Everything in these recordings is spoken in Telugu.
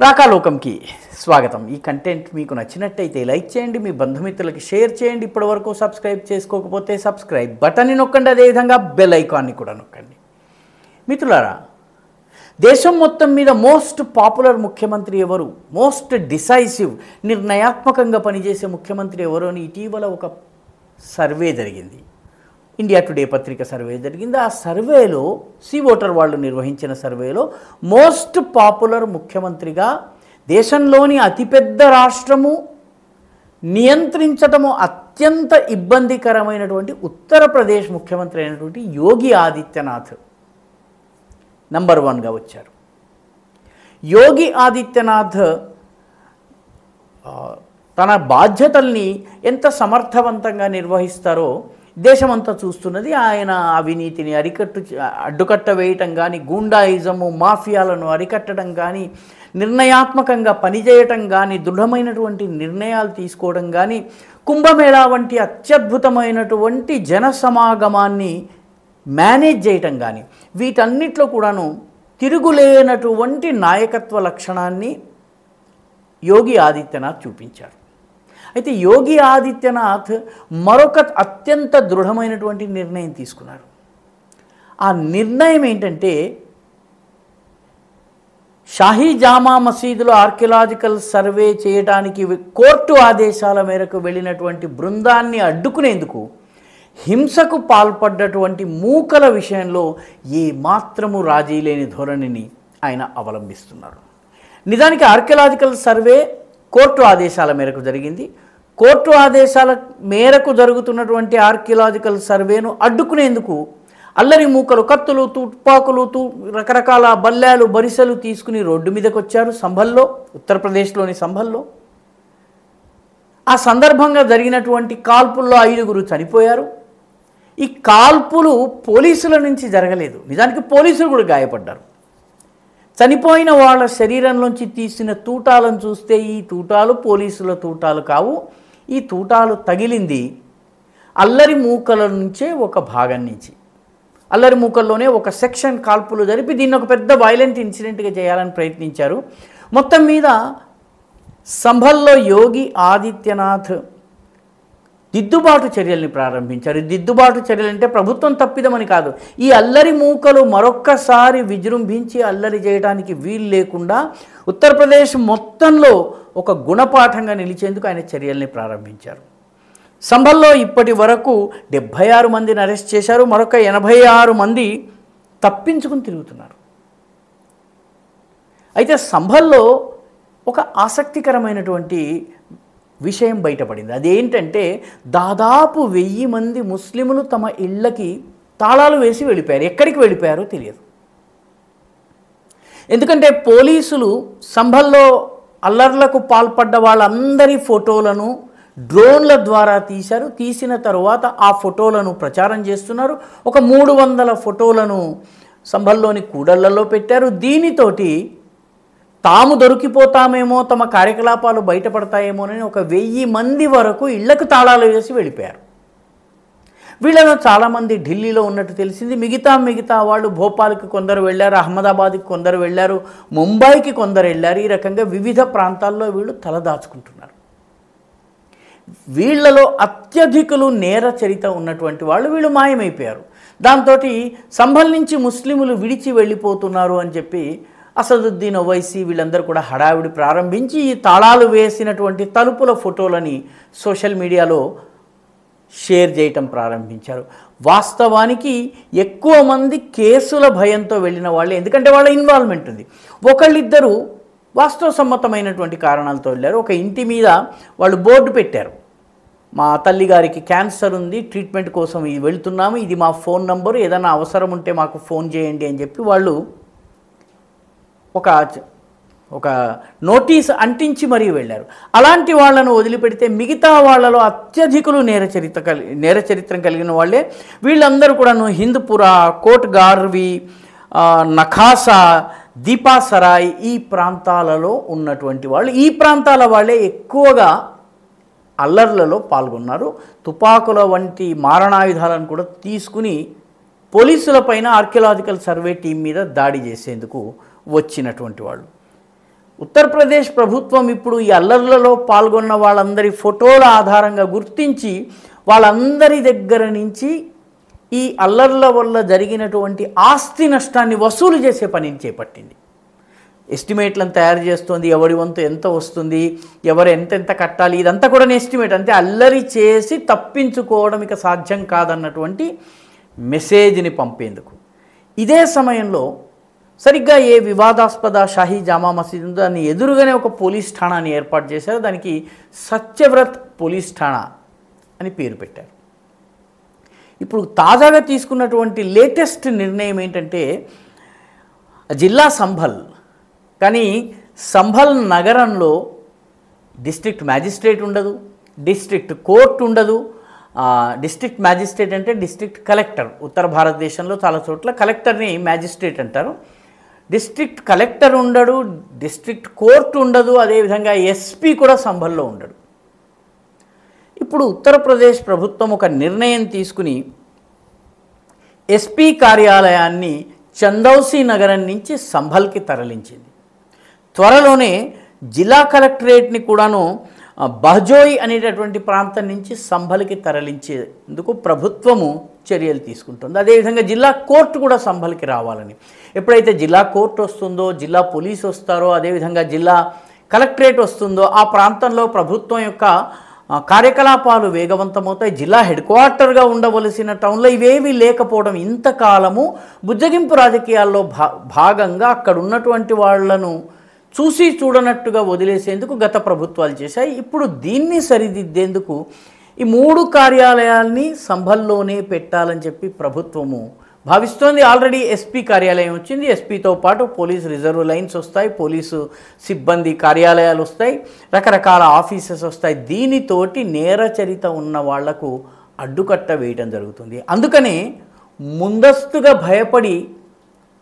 రాకాలోకంకి స్వాగతం. ఈ కంటెంట్ మీకు నచ్చినట్టయితే లైక్ చేయండి, మీ బంధుమిత్రులకి షేర్ చేయండి. ఇప్పటివరకు సబ్స్క్రైబ్ చేసుకోకపోతే సబ్స్క్రైబ్ బటన్ని నొక్కండి, అదేవిధంగా బెల్ ఐకాన్ని కూడా నొక్కండి. మిత్రులారా, దేశం మొత్తం మీద మోస్ట్ పాపులర్ ముఖ్యమంత్రి ఎవరు, మోస్ట్ డిసైసివ్ నిర్ణయాత్మకంగా పనిచేసే ముఖ్యమంత్రి ఎవరు అని ఇటీవల ఒక సర్వే జరిగింది. ఇండియా టుడే పత్రిక సర్వే జరిగింది. ఆ సర్వేలో సి ఓటర్ వాళ్ళు నిర్వహించిన సర్వేలో మోస్ట్ పాపులర్ ముఖ్యమంత్రిగా దేశంలోని అతిపెద్ద రాష్ట్రము నియంత్రించటము అత్యంత ఇబ్బందికరమైనటువంటి ఉత్తరప్రదేశ్ ముఖ్యమంత్రి అయినటువంటి యోగి ఆదిత్యనాథ్ నంబర్ 1గా వచ్చారు. యోగి ఆదిత్యనాథ్ తన బాధ్యతల్ని ఎంత సమర్థవంతంగా నిర్వహిస్తారో దేశమంతా చూస్తున్నది. ఆయన అవినీతిని అడ్డుకట్ట వేయటం కానీ, గూండాయిజము మాఫియాలను అరికట్టడం కానీ, నిర్ణయాత్మకంగా పనిచేయటం కానీ, దృఢమైనటువంటి నిర్ణయాలు తీసుకోవడం కానీ, కుంభమేళా వంటి అత్యద్భుతమైనటువంటి జన సమాగమాన్ని మేనేజ్ చేయటం కానీ, వీటన్నిటిలో కూడాను తిరుగులేనటువంటి నాయకత్వ లక్షణాన్ని యోగి ఆదిత్యనాథ్ చూపించారు. అయితే యోగి ఆదిత్యనాథ్ మరొక అత్యంత దృఢమైనటువంటి నిర్ణయం తీసుకున్నారు. ఆ నిర్ణయం ఏంటంటే, షాహీ జామా మసీదులో ఆర్కియలాజికల్ సర్వే చేయడానికి కోర్టు ఆదేశాల మేరకు వెళ్ళినటువంటి బృందాన్ని అడ్డుకునేందుకు హింసకు పాల్పడ్డటువంటి మూకల విషయంలో ఏ మాత్రము రాజీ లేని ధోరణిని ఆయన అవలంబిస్తున్నారు. నిజానికి ఆర్కియలాజికల్ సర్వే కోర్టు ఆదేశాల మేరకు జరిగింది. కోర్టు ఆదేశాల మేరకు జరుగుతున్నటువంటి ఆర్కియలాజికల్ సర్వేను అడ్డుకునేందుకు అల్లరి మూకలు కత్తులు, తుపాకులు, రకరకాల బల్లాలు, బరిసెలు తీసుకుని రోడ్డు మీదకి వచ్చారు. సంభల్లో, ఉత్తరప్రదేశ్లోని సంభల్లో ఆ సందర్భంగా జరిగినటువంటి కాల్పుల్లో 5గురు చనిపోయారు. ఈ కాల్పులు పోలీసుల నుంచి జరగలేదు, నిజానికి పోలీసులు కూడా గాయపడ్డారు. చనిపోయిన వాళ్ళ శరీరంలోంచి తీసిన తూటాలను చూస్తే ఈ తూటాలు పోలీసుల తూటాలు కావు. ఈ తూటాలు తగిలింది అల్లరి మూకల నుంచే ఒక భాగం నుంచి. అల్లరి మూకల్లోనే ఒక సెక్షన్ కాల్పులు జరిపి దీన్ని ఒక పెద్ద వైలెంట్ ఇన్సిడెంట్గా చేయాలని ప్రయత్నించారు. మొత్తం మీద సంభల్లో యోగి ఆదిత్యనాథ్ దిద్దుబాటు చర్యల్ని ప్రారంభించారు. దిద్దుబాటు చర్యలు అంటే ప్రభుత్వం తప్పిదమని కాదు, ఈ అల్లరి మూకలు మరొక్కసారి విజృంభించి అల్లరి చేయడానికి వీలు లేకుండా ఉత్తరప్రదేశ్ మొత్తంలో ఒక గుణపాఠంగా నిలిచేందుకు ఆయన చర్యల్ని ప్రారంభించారు. సంభల్లో ఇప్పటి వరకు 76 మందిని అరెస్ట్ చేశారు. మరొక 86 మంది తప్పించుకుని తిరుగుతున్నారు. అయితే సంభల్లో ఒక ఆసక్తికరమైనటువంటి విషయం బయటపడింది. అదేంటంటే, దాదాపు 1000 మంది ముస్లింలు తమ ఇళ్ళకి తాళాలు వేసి వెళ్ళిపోయారు. ఎక్కడికి వెళ్ళిపోయారో తెలియదు. ఎందుకంటే పోలీసులు సంభల్లో అల్లర్లకు పాల్పడ్డ వాళ్ళందరి ఫోటోలను డ్రోన్ల ద్వారా తీశారు. తీసిన తరువాత ఆ ఫోటోలను ప్రచారం చేస్తున్నారు. ఒక 300 ఫోటోలను సంభల్లోని కూడళ్లలో పెట్టారు. దీనితోటి తాము దొరికిపోతామేమో, తమ కార్యకలాపాలు బయటపడతాయేమోనని ఒక 1000 మంది వరకు ఇళ్లకు తాళాలు వేసి వెళ్ళిపోయారు. వీళ్ళలో చాలామంది ఢిల్లీలో ఉన్నట్టు తెలిసింది. మిగతా వాళ్ళు భోపాల్కి కొందరు వెళ్ళారు, అహ్మదాబాద్కి కొందరు వెళ్ళారు, ముంబైకి కొందరు వెళ్ళారు. ఈ రకంగా వివిధ ప్రాంతాల్లో వీళ్ళు తలదాచుకుంటున్నారు. వీళ్లలో అత్యధికులు నేర చరిత ఉన్నటువంటి వాళ్ళు వీళ్ళు మాయమైపోయారు. దాంతో సంభల్ నుంచి ముస్లిములు విడిచి వెళ్ళిపోతున్నారు అని చెప్పి అసదుద్దీన్ ఓవైసీ వీళ్ళందరూ కూడా హడావిడి ప్రారంభించి ఈ తాళాలు వేసినటువంటి తలుపుల ఫోటోలని సోషల్ మీడియాలో షేర్ చేయటం ప్రారంభించారు. వాస్తవానికి ఎక్కువ మంది కేసుల భయంతో వెళ్ళిన వాళ్ళే, ఎందుకంటే వాళ్ళ ఇన్వాల్వ్మెంట్ ఉంది. ఒకళ్ళిద్దరూ వాస్తవసమ్మతమైనటువంటి కారణాలతో వెళ్ళారు. ఒక ఇంటి మీద వాళ్ళు బోర్డు పెట్టారు, మా తల్లిగారికి క్యాన్సర్ ఉంది, ట్రీట్మెంట్ కోసం ఇది వెళ్తున్నాము, ఇది మా ఫోన్ నంబరు, ఏదైనా అవసరం ఉంటే మాకు ఫోన్ చేయండి అని చెప్పి వాళ్ళు ఒక నోటీస్ అంటించి మరీ వెళ్ళారు. అలాంటి వాళ్ళను వదిలిపెడితే మిగతా వాళ్ళలో అత్యధికులు నేర చరిత్ర కలిగిన వాళ్ళే. వీళ్ళందరూ కూడాను హిందూపురా, కోట్ గార్వి, నఖాసా, దీపాసరాయ్ ఈ ప్రాంతాలలో ఉన్నటువంటి వాళ్ళు. ఈ ప్రాంతాల వాళ్ళే ఎక్కువగా అల్లర్లలో పాల్గొన్నారు. తుపాకుల వంటి మారణాయుధాలను కూడా తీసుకుని పోలీసుల పైన ఆర్కియలాజికల్ సర్వే టీం మీద దాడి చేసేందుకు వచ్చినటువంటి వాళ్ళు. ఉత్తరప్రదేశ్ ప్రభుత్వం ఇప్పుడు ఈ అల్లర్లలో పాల్గొన్న వాళ్ళందరి ఫోటోల ఆధారంగా గుర్తించి వాళ్ళందరి దగ్గర నుంచి ఈ అల్లర్ల వల్ల జరిగినటువంటి ఆస్తి నష్టాన్ని వసూలు చేసే పనిని చేపట్టింది. ఎస్టిమేట్లను తయారు చేస్తుంది, ఎవరి వంతు ఎంత వస్తుంది, ఎవరు ఎంతెంత కట్టాలి, ఇదంతా కూడా ఎస్టిమేట్. అంతే, అల్లరి చేసి తప్పించుకోవడం ఇక సాధ్యం కాదన్నటువంటి మెసేజ్ని పంపేందుకు. ఇదే సమయంలో సరిగ్గా ఏ వివాదాస్పద షాహీ జామా మసీద్ ఉందో దాన్ని ఎదురుగానే ఒక పోలీస్ ఠాణాని ఏర్పాటు చేశారు. దానికి సత్యవ్రత్ పోలీస్ ఠాణా అని పేరు పెట్టారు. ఇప్పుడు తాజాగా తీసుకున్నటువంటి లేటెస్ట్ నిర్ణయం ఏంటంటే, జిల్లా సంభల్, కానీ సంభల్ నగరంలో డిస్ట్రిక్ట్ మ్యాజిస్ట్రేట్ ఉండదు, డిస్ట్రిక్ట్ కోర్టు ఉండదు. డిస్ట్రిక్ట్ మ్యాజిస్ట్రేట్ అంటే డిస్ట్రిక్ట్ కలెక్టర్. ఉత్తర భారతదేశంలో చాలా చోట్ల కలెక్టర్ని మ్యాజిస్ట్రేట్ అంటారు. డిస్ట్రిక్ట్ కలెక్టర్ ఉండడు, డిస్ట్రిక్ట్ కోర్టు ఉండదు, అదేవిధంగా ఎస్పీ కూడా సంభల్లో ఉండడు. ఇప్పుడు ఉత్తరప్రదేశ్ ప్రభుత్వం ఒక నిర్ణయం తీసుకుని ఎస్పీ కార్యాలయాన్ని చందౌసి నగరం నుంచి సంభల్కి తరలించింది. త్వరలోనే జిల్లా కలెక్టరేట్ని కూడాను బహజోయ్ అనేటటువంటి ప్రాంతం నుంచి సంభల్కి తరలించేందుకు ప్రభుత్వము చర్యలు తీసుకుంటుంది. అదేవిధంగా జిల్లా కోర్టు కూడా సంభల్కి రావాలని. ఎప్పుడైతే జిల్లా కోర్టు వస్తుందో, జిల్లా పోలీసు వస్తారో, అదేవిధంగా జిల్లా కలెక్టరేట్ వస్తుందో, ఆ ప్రాంతంలో ప్రభుత్వం యొక్క కార్యకలాపాలు వేగవంతమవుతాయి. జిల్లా హెడ్ క్వార్టర్గా ఉండవలసిన టౌన్లో ఇవేమీ లేకపోవడం, ఇంతకాలము బుజ్జగింపు రాజకీయాల్లో భాగంగా అక్కడ ఉన్నటువంటి వాళ్లను చూసి చూడనట్టుగా వదిలేసేందుకు గత ప్రభుత్వాలు చేశాయి. ఇప్పుడు దీన్ని సరిదిద్దేందుకు ఈ 3 కార్యాలయాల్ని సంభల్లోనే పెట్టాలని చెప్పి ప్రభుత్వము భావిస్తోంది. ఆల్రెడీ ఎస్పీ కార్యాలయం వచ్చింది. ఎస్పీతో పాటు పోలీసు రిజర్వ్ లైన్స్ వస్తాయి, పోలీసు సిబ్బంది కార్యాలయాలు వస్తాయి, రకరకాల ఆఫీసెస్ వస్తాయి. దీనితోటి నేరచరిత ఉన్న వాళ్లకు అడ్డుకట్ట వేయటం జరుగుతుంది. అందుకనే ముందస్తుగా భయపడి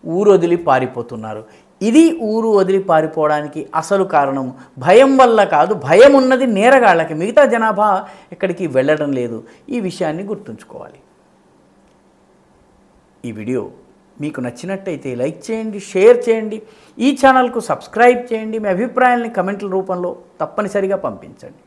ఊరు వదిలి పారిపోతున్నారు. ఇది ఊరు వదిలి పారిపోవడానికి అసలు కారణం భయం వల్ల కాదు. భయం ఉన్నది నేరగాళ్ళకి, మిగతా జనాభా ఎక్కడికి వెళ్ళడం లేదు. ఈ విషయాన్ని గుర్తుంచుకోవాలి. ఈ వీడియో మీకు నచ్చినట్టయితే లైక్ చేయండి, షేర్ చేయండి, ఈ ఛానల్కు సబ్స్క్రైబ్ చేయండి. మీ అభిప్రాయాల్ని కమెంట్ల రూపంలో తప్పనిసరిగా పంపించండి.